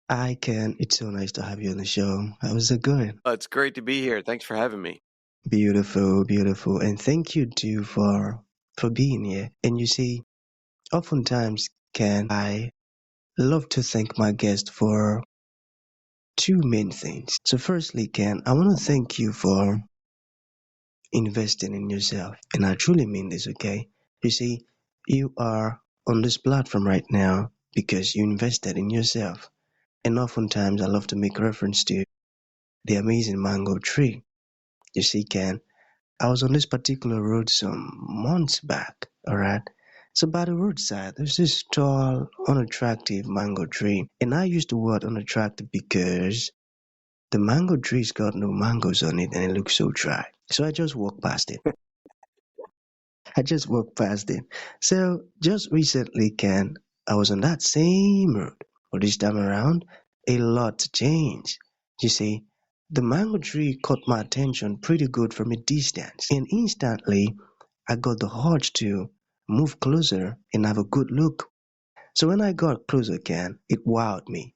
I can. It's so nice to have you on the show. How's it going? It's great to be here. Thanks for having me. Beautiful, beautiful. And thank you too for being here. And you see, oftentimes can I love to thank my guest for two main things. So firstly, Ken, I want to thank you for investing in yourself. And I truly mean this, okay? You see, you are on this platform right now because you invested in yourself. And oftentimes I love to make reference to the amazing mango tree. You see, Ken, I was on this particular road some months back, alright? So by the roadside, there's this tall, unattractive mango tree. And I use the word unattractive because the mango tree's got no mangoes on it and it looks so dry. So I just walked past it. I just walked past it. So just recently, Ken, I was on that same road. But this time around, a lot changed. You see, the mango tree caught my attention pretty good from a distance. And instantly, I got the urge to move closer and have a good look. So when I got closer, Ken, it wowed me.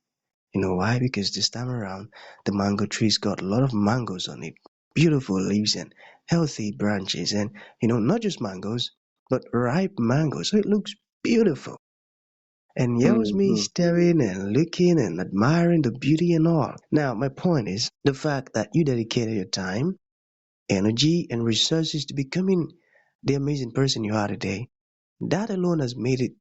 You know why? Because this time around, the mango tree's got a lot of mangoes on it. Beautiful leaves and healthy branches and, not just mangoes, but ripe mangoes. So it looks beautiful. And here was me Hmm. staring and looking and admiring the beauty and all. Now, my point is the fact that you dedicated your time, energy, and resources to becoming the amazing person you are today. That alone has made it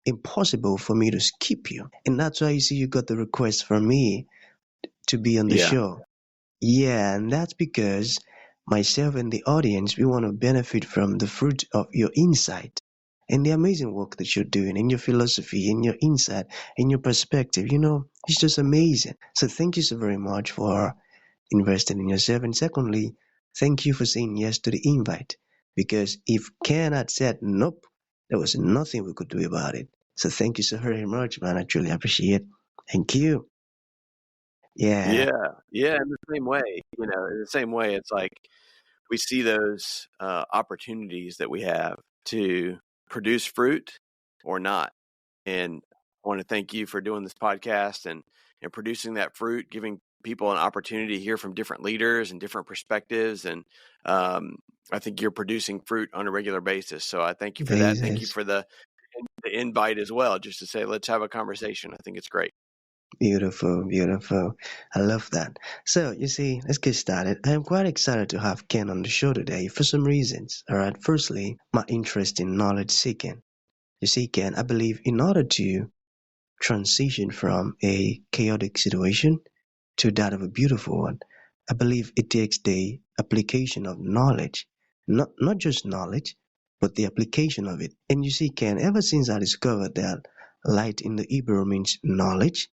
impossible for me to skip you. And that's why you see you got the request from me to be on the Yeah. show. Yeah, and that's because myself and the audience, we want to benefit from the fruit of your insight and the amazing work that you're doing and your philosophy and your insight and your perspective. It's just amazing. So thank you so very much for investing in yourself. And secondly, thank you for saying yes to the invite. Because if Ken had said nope, there was nothing we could do about it. So thank you so very much, man. I truly appreciate it. Thank you. Yeah. Yeah. Yeah. In the same way, in the same way, it's like we see those opportunities that we have to produce fruit or not. And I want to thank you for doing this podcast and producing that fruit, giving people an opportunity to hear from different leaders and different perspectives. And I think you're producing fruit on a regular basis. So I thank you for that. Thank you Basis. for the invite as well, just to say, let's have a conversation. I think it's great. Beautiful, beautiful. I love that. So, you see, let's get started. I am quite excited to have Ken on the show today for some reasons. All right. Firstly, my interest in knowledge seeking. You see, Ken, I believe in order to transition from a chaotic situation to that of a beautiful one, I believe it takes the application of knowledge. Not just knowledge, but the application of it. And you see, Ken, ever since I discovered that light in the Hebrew means knowledge,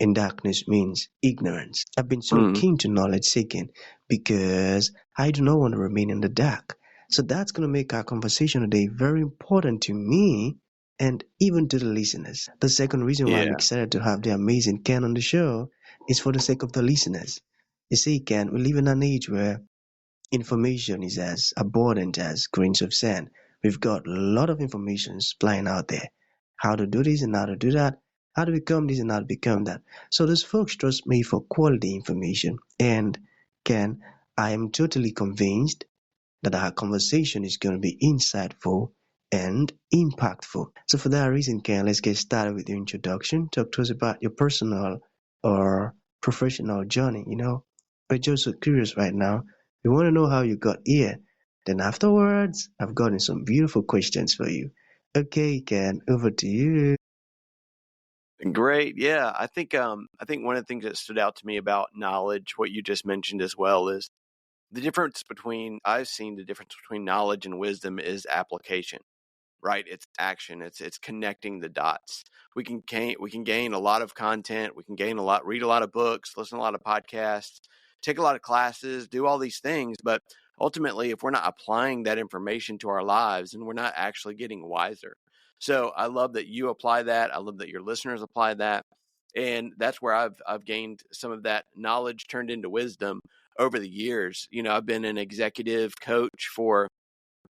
and darkness means ignorance. I've been so Mhm. keen to knowledge seeking because I do not want to remain in the dark. So that's going to make our conversation today very important to me and even to the listeners. The second reason why I'm Yeah. excited to have the amazing Ken on the show is for the sake of the listeners. You see, Ken, we live in an age where information is as abundant as grains of sand. We've got a lot of information flying out there. How to do this and how to do that, how to become this and how to become that. So those folks trust me for quality information. And Ken, I am totally convinced that our conversation is going to be insightful and impactful. So for that reason, Ken, let's get started with your introduction. Talk to us about your personal or professional journey. We're just so curious right now. We want to know how you got here. Then afterwards, I've gotten some beautiful questions for you. Okay, Ken, over to you. Great. Yeah. I think one of the things that stood out to me about knowledge, what you just mentioned as well, is I've seen the difference between knowledge and wisdom is application, right? It's action. It's connecting the dots. We can gain a lot of content. We can read a lot of books, listen to a lot of podcasts, take a lot of classes, do all these things. But ultimately, if we're not applying that information to our lives, then we're not actually getting wiser. So I love that you apply that. I love that your listeners apply that. And that's where I've gained some of that knowledge turned into wisdom over the years. I've been an executive coach for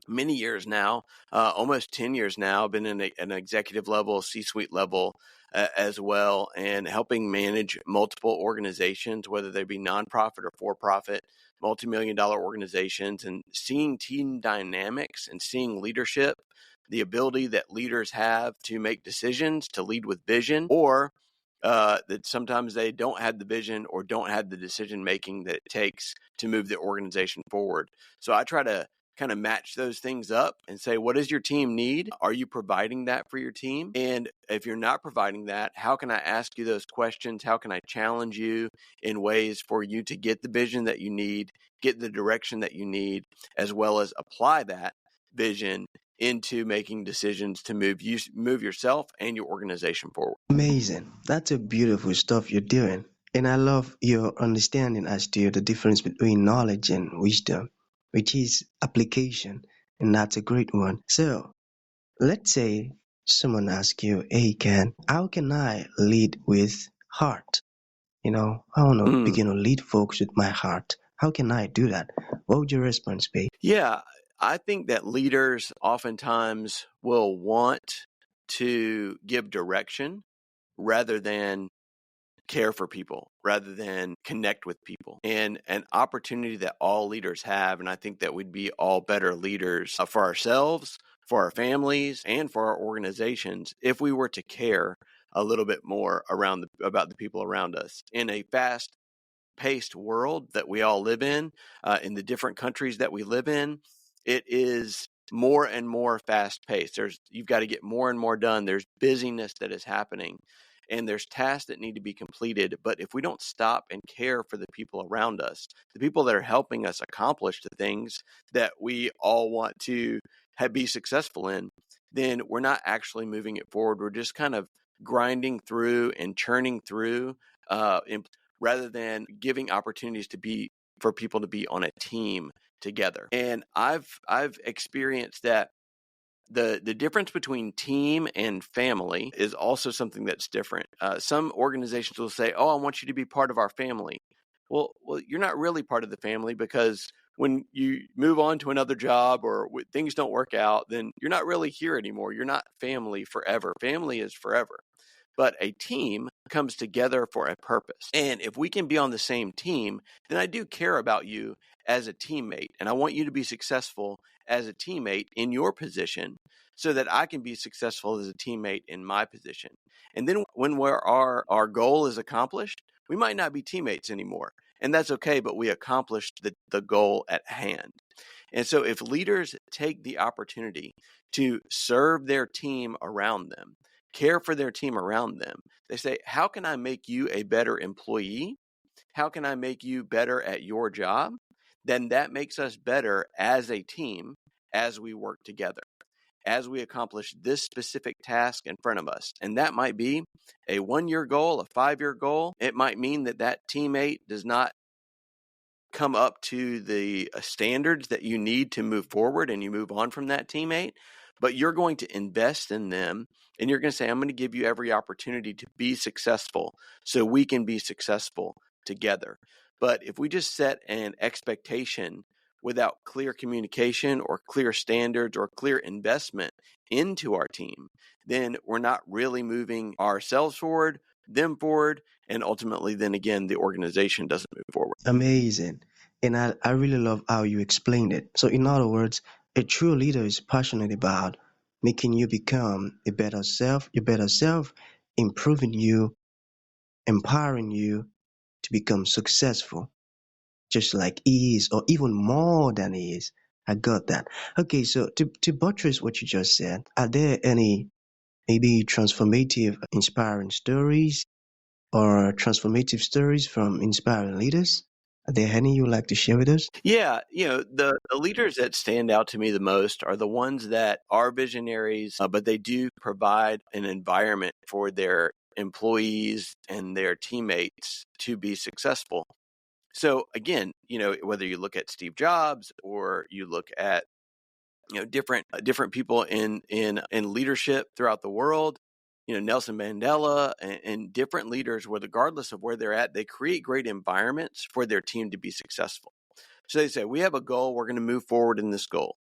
many years now, almost 10 years now, been in an executive level, C-suite level as well, and helping manage multiple organizations, whether they be nonprofit or for-profit, multi-million-dollar organizations, and seeing team dynamics and seeing leadership, the ability that leaders have to make decisions, to lead with vision, or that sometimes they don't have the vision or don't have the decision making that it takes to move the organization forward. So I try to kind of match those things up and say, what does your team need? Are you providing that for your team? And if you're not providing that, how can I ask you those questions? How can I challenge you in ways for you to get the vision that you need, get the direction that you need, as well as apply that vision into making decisions to move yourself and your organization forward? Amazing. That's a beautiful stuff you're doing. And I love your understanding as to the difference between knowledge and wisdom, which is application. And that's a great one. So let's say someone asks you, hey, Ken, how can I lead with heart? I want to Mm. begin to lead folks with my heart. How can I do that? What would your response be? Yeah, I think that leaders oftentimes will want to give direction rather than care for people, rather than connect with people. And an opportunity that all leaders have, and I think that we'd be all better leaders for ourselves, for our families, and for our organizations if we were to care a little bit more about the people around us. In a fast paced world that we all live in the different countries that we live in, it is more and more fast paced. You've got to get more and more done. There's busyness that is happening and there's tasks that need to be completed. But if we don't stop and care for the people around us, the people that are helping us accomplish the things that we all want to be successful in, then we're not actually moving it forward. We're just kind of grinding through and churning through rather than giving opportunities for people to be on a team together. And I've experienced that the difference between team and family is also something that's different. Some organizations will say, "Oh, I want you to be part of our family." Well, you're not really part of the family, because when you move on to another job or things don't work out, then you're not really here anymore. You're not family forever. Family is forever. But a team comes together for a purpose. And if we can be on the same team, then I do care about you as a teammate. And I want you to be successful as a teammate in your position so that I can be successful as a teammate in my position. And then when our goal is accomplished, we might not be teammates anymore. And that's okay, but we accomplished the goal at hand. And so if leaders take the opportunity to serve their team around them, care for their team around them, they say, how can I make you a better employee? How can I make you better at your job? Then that makes us better as a team as we work together, as we accomplish this specific task in front of us. And that might be a 1-year goal, a 5-year goal. It might mean that teammate does not come up to the standards that you need to move forward and you move on from that teammate, but you're going to invest in them and you're going to say, I'm going to give you every opportunity to be successful so we can be successful together. But if we just set an expectation without clear communication or clear standards or clear investment into our team, then we're not really moving ourselves forward, them forward, and ultimately then again the organization doesn't move forward. Amazing. And I really love how you explained it. So, in other words, a true leader is passionate about making you become your better self, improving you, empowering you to become successful, just like he is, or even more than he is. I got that. Okay, so to buttress what you just said, are there any maybe transformative, inspiring stories or transformative stories from inspiring leaders? Are there any you would like to share with us? Yeah, the leaders that stand out to me the most are the ones that are visionaries, but they do provide an environment for their employees and their teammates to be successful. So again, whether you look at Steve Jobs or you look at different people in leadership throughout the world, Nelson Mandela and different leaders, where regardless of where they're at, they create great environments for their team to be successful. So they say, we have a goal, we're going to move forward in this goal.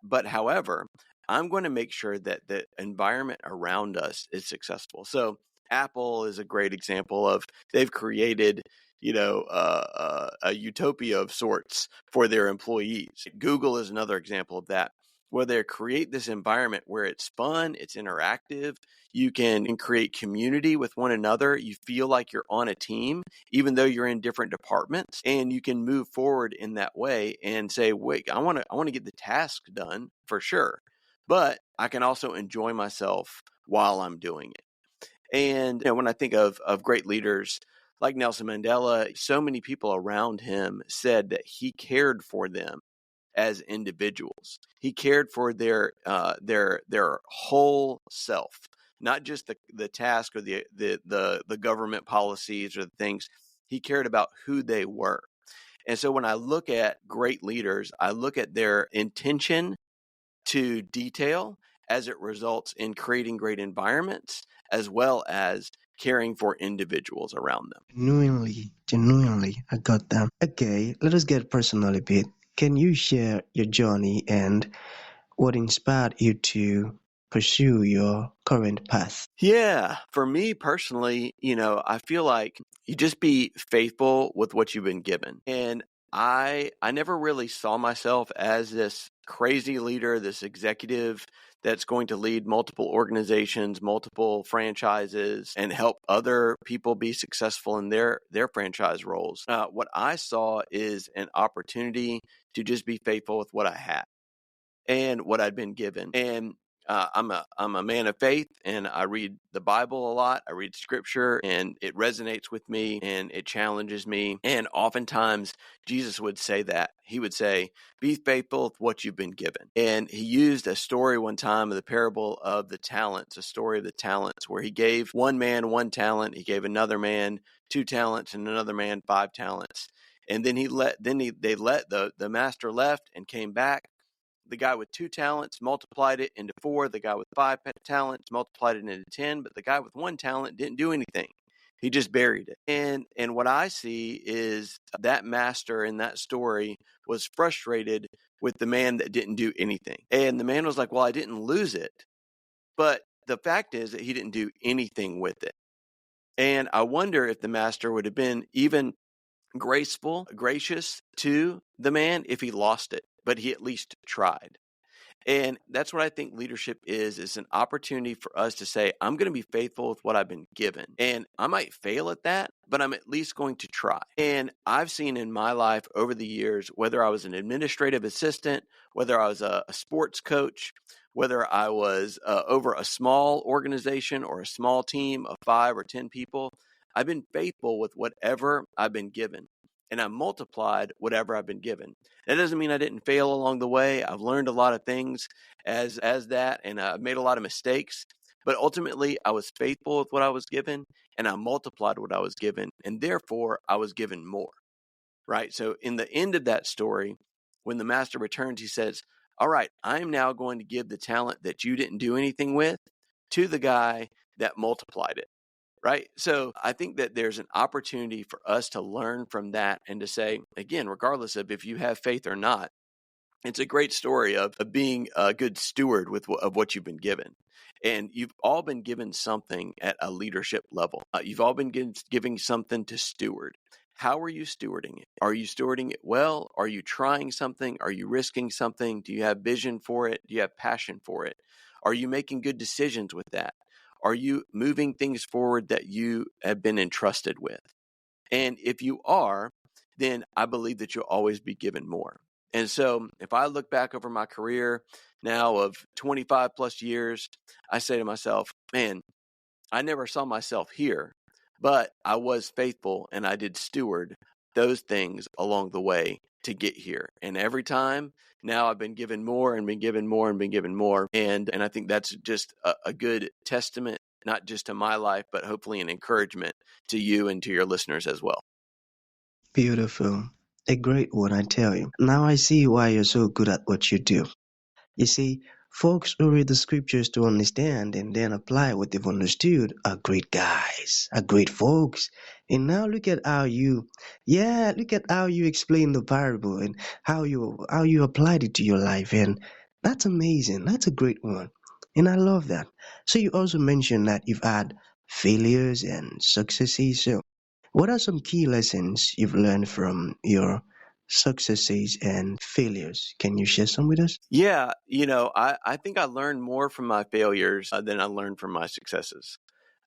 But however, I'm going to make sure that the environment around us is successful. So Apple is a great example of they've created, a utopia of sorts for their employees. Google is another example of that, where they create this environment where it's fun, it's interactive, you can create community with one another, you feel like you're on a team, even though you're in different departments, and you can move forward in that way and say, wait, I want to get the task done for sure, but I can also enjoy myself while I'm doing it. And when I think of great leaders like Nelson Mandela, so many people around him said that he cared for them as individuals. He cared for their whole self, not just the task or the government policies or the things. He cared about who they were. And so when I look at great leaders, I look at their intention to detail as it results in creating great environments as well as caring for individuals around them. Genuinely, I got them. Okay, let us get personal a bit. Can you share your journey and what inspired you to pursue your current path? Yeah, for me personally, I feel like you just be faithful with what you've been given. And I never really saw myself as this crazy leader, this executive that's going to lead multiple organizations, multiple franchises, and help other people be successful in their franchise roles. What I saw is an opportunity to just be faithful with what I had and what I'd been given. And I'm a man of faith, and I read the Bible a lot. I read Scripture, and it resonates with me, and it challenges me. And oftentimes, Jesus would say that. He would say, "Be faithful with what you've been given." And he used a story one time of the parable of the talents, a story of the talents, where he gave one man 1 talent, he gave another man 2 talents, and another man 5 talents. And then the master left and came back. The guy with 2 talents multiplied it into 4. The guy with 5 talents multiplied it into 10. But the guy with 1 talent didn't do anything. He just buried it. And what I see is that master in that story was frustrated with the man that didn't do anything. And the man was like, well, I didn't lose it. But the fact is that he didn't do anything with it. And I wonder if the master would have been even gracious to the man if he lost it, but he at least tried. And that's what I think leadership is an opportunity for us to say, I'm going to be faithful with what I've been given. And I might fail at that, but I'm at least going to try. And I've seen in my life over the years, whether I was an administrative assistant, whether I was a sports coach, whether I was over a small organization or a small team of 5 or 10 people, I've been faithful with whatever I've been given. And I multiplied whatever I've been given. That doesn't mean I didn't fail along the way. I've learned a lot of things as that, and I've made a lot of mistakes. But ultimately, I was faithful with what I was given, and I multiplied what I was given, and therefore I was given more. Right? So in the end of that story, when the master returns, he says, all right, I'm now going to give the talent that you didn't do anything with to the guy that multiplied it. Right. So I think that there's an opportunity for us to learn from that and to say, again, regardless of if you have faith or not, it's a great story of being a good steward of what you've been given. And you've all been given something at a leadership level. You've all been giving something to steward. How are you stewarding it? Are you stewarding it well? Are you trying something? Are you risking something? Do you have vision for it? Do you have passion for it? Are you making good decisions with that? Are you moving things forward that you have been entrusted with? And if you are, then I believe that you'll always be given more. And so if I look back over my career now of 25 plus years, I say to myself, man, I never saw myself here, but I was faithful and I did steward those things along the way to get here. And every time now I've been given more and been given more and been given more. And I think that's just a good testament, not just to my life, but hopefully an encouragement to you and to your listeners as well. Beautiful. A great one, I tell you. Now I see why you're so good at what you do. You see, Folks who read the scriptures to understand and then apply what they've understood are great guys, are great folks. And now look at how you explain the parable and how you applied it to your life, and that's amazing. That's a great one, and I love that. So you also mentioned that you've had failures and successes. So what are some key lessons you've learned from your successes and failures? Can you share some with us? Yeah, I think I learned more from my failures than I learned from my successes.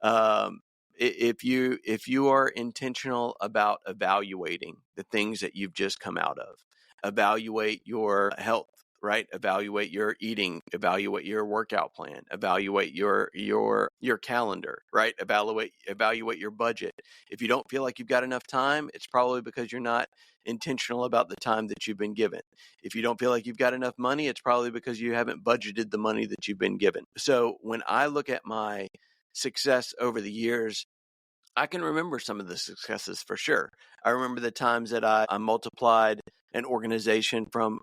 Um, if you are intentional about evaluating the things that you've just come out of, evaluate your health, right? Evaluate your eating, evaluate your workout plan, evaluate your calendar, right? Evaluate your budget. If you don't feel like you've got enough time, it's probably because you're not intentional about the time that you've been given. If you don't feel like you've got enough money, it's probably because you haven't budgeted the money that you've been given. So when I look at my success over the years, I can remember some of the successes for sure. I remember the times that I multiplied an organization from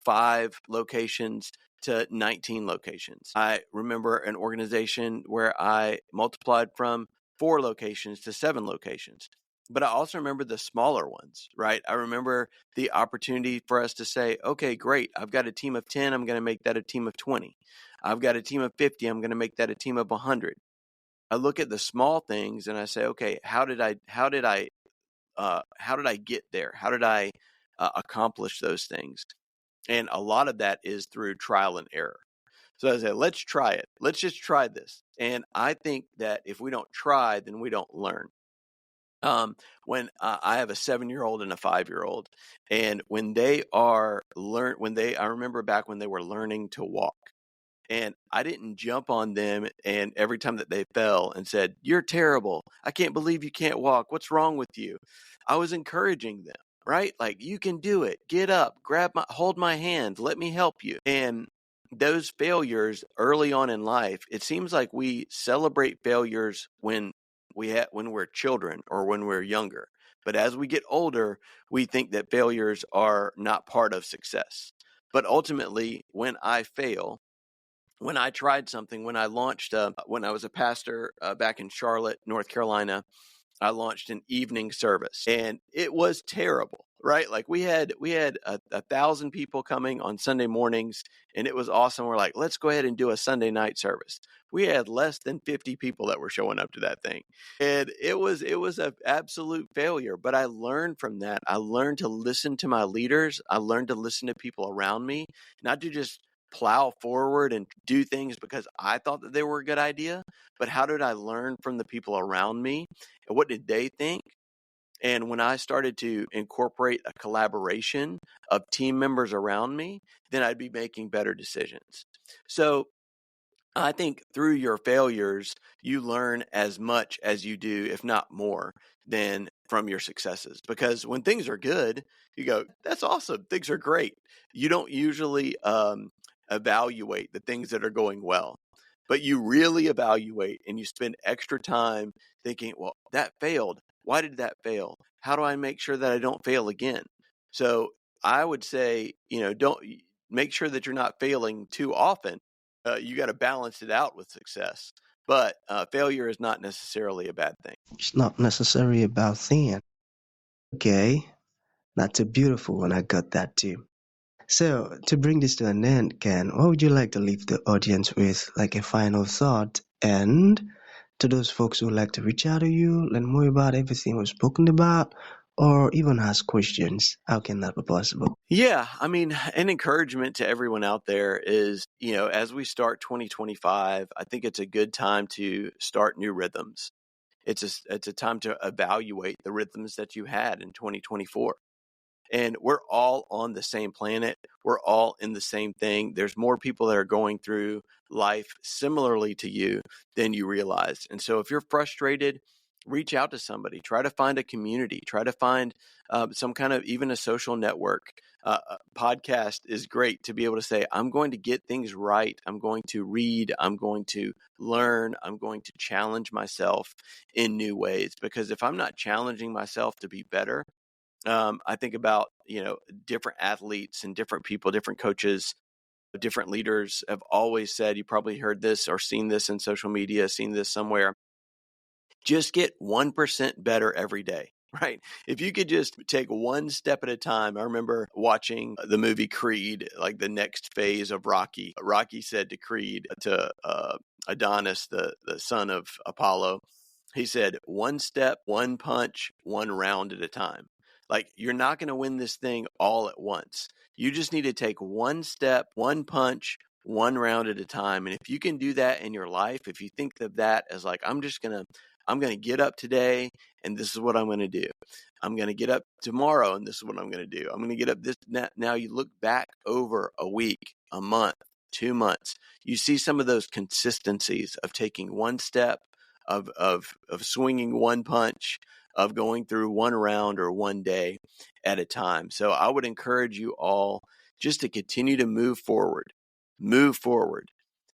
5 locations to 19 locations. I remember an organization where I multiplied from 4 locations to 7 locations. But I also remember the smaller ones, right? I remember the opportunity for us to say, okay, great. I've got a team of 10. I'm going to make that a team of 20. I've got a team of 50. I'm going to make that a team of 100. I look at the small things and I say, okay, how did I get there? How did I accomplish those things? And a lot of that is through trial and error. So I say, let's try it. Let's just try this. And I think that if we don't try, then we don't learn. When I have a 7-year-old and a 5-year-old, and I remember back when they were learning to walk. And I didn't jump on them and every time that they fell and said, "You're terrible. I can't believe you can't walk. What's wrong with you?" I was encouraging them, right? Like, you can do it. Get up, hold my hand, let me help you. And those failures early on in life, it seems like we celebrate failures when we're children or when we're younger. But as we get older, we think that failures are not part of success. But ultimately, when I fail, when I tried something, when I launched, when I was a pastor back in Charlotte, North Carolina, I launched an evening service and it was terrible, right? Like we had 1,000 people coming on Sunday mornings and it was awesome. We're like, let's go ahead and do a Sunday night service. We had less than 50 people that were showing up to that thing. And it was an absolute failure, but I learned from that. I learned to listen to my leaders. I learned to listen to people around me, not to just plow forward and do things because I thought that they were a good idea, but how did I learn from the people around me? And what did they think? And when I started to incorporate a collaboration of team members around me, then I'd be making better decisions. So I think through your failures, you learn as much as you do, if not more, than from your successes. Because when things are good, you go, that's awesome. Things are great. You don't usually evaluate the things that are going well, but you really evaluate and you spend extra time thinking, well, that failed. Why did that fail? How do I make sure that I don't fail again? So I would say, don't make sure that you're not failing too often. You got to balance it out with success. But failure is not necessarily a bad thing. It's not necessarily about thin. Okay, that's a beautiful one. I got that too. So, to bring this to an end, Ken, what would you like to leave the audience with, like a final thought? And to those folks who would like to reach out to you, learn more about everything we've spoken about, or even ask questions, how can that be possible? Yeah, I mean, an encouragement to everyone out there is, as we start 2025, I think it's a good time to start new rhythms. It's a time to evaluate the rhythms that you had in 2024. And we're all on the same planet. We're all in the same thing. There's more people that are going through life similarly to you than you realize. And so if you're frustrated, reach out to somebody. Try to find a community. Try to find some kind of even a social network. A podcast is great to be able to say, I'm going to get things right. I'm going to read. I'm going to learn. I'm going to challenge myself in new ways. Because if I'm not challenging myself to be better, I think about, different athletes and different people, different coaches. different leaders have always said, you probably heard this or seen this in social media, seen this somewhere, just get 1% better every day. Right. If you could just take one step at a time. I remember watching the movie Creed, like the next phase of Rocky. Rocky said to Creed, to Adonis, the son of Apollo, he said, one step, one punch, one round at a time. Like, you're not going to win this thing all at once. You just need to take one step, one punch, one round at a time. And if you can do that in your life, if you think of that as like, I'm going to get up today and this is what I'm going to do. I'm going to get up tomorrow and this is what I'm going to do. I'm going to get up this. Now you look back over a week, a month, 2 months, you see some of those consistencies of taking one step, of swinging one punch, of going through one round or one day at a time. So I would encourage you all just to continue to move forward. Move forward.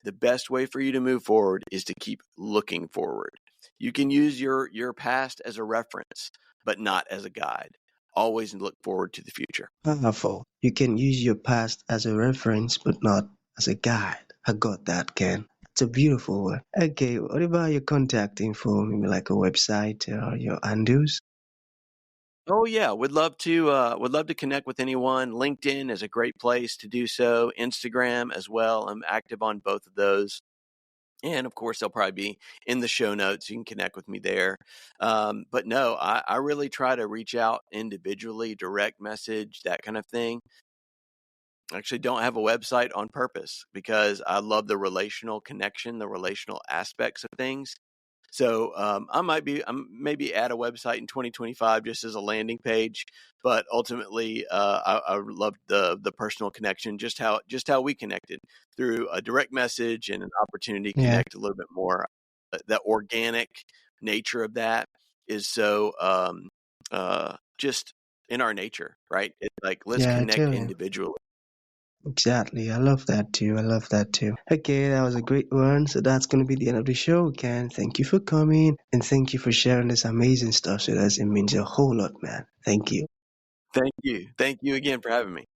The best way for you to move forward is to keep looking forward. You can use your past as a reference, but not as a guide. Always look forward to the future. Powerful. You can use your past as a reference, but not as a guide. I got that, Ken. It's a beautiful one. Okay, what about your contact info? Maybe like a website or your handles? Oh yeah, would love to connect with anyone. LinkedIn is a great place to do so. Instagram as well. I'm active on both of those. And of course, they'll probably be in the show notes. You can connect with me there. But no, I really try to reach out individually, direct message, that kind of thing. I actually don't have a website on purpose because I love the relational connection, the relational aspects of things. So I'm maybe add a website in 2025 just as a landing page, but ultimately I love the personal connection, just how we connected through a direct message and an opportunity to Yeah, connect a little bit more. The organic nature of that is so just in our nature, right? It's like, let's yeah, I connect tell you. individually. Exactly. I love that too. I love that too. Okay, that was a great one. So that's going to be the end of the show, Ken. Thank you for coming and thank you for sharing this amazing stuff with us. It means a whole lot, man. Thank you. Thank you again for having me.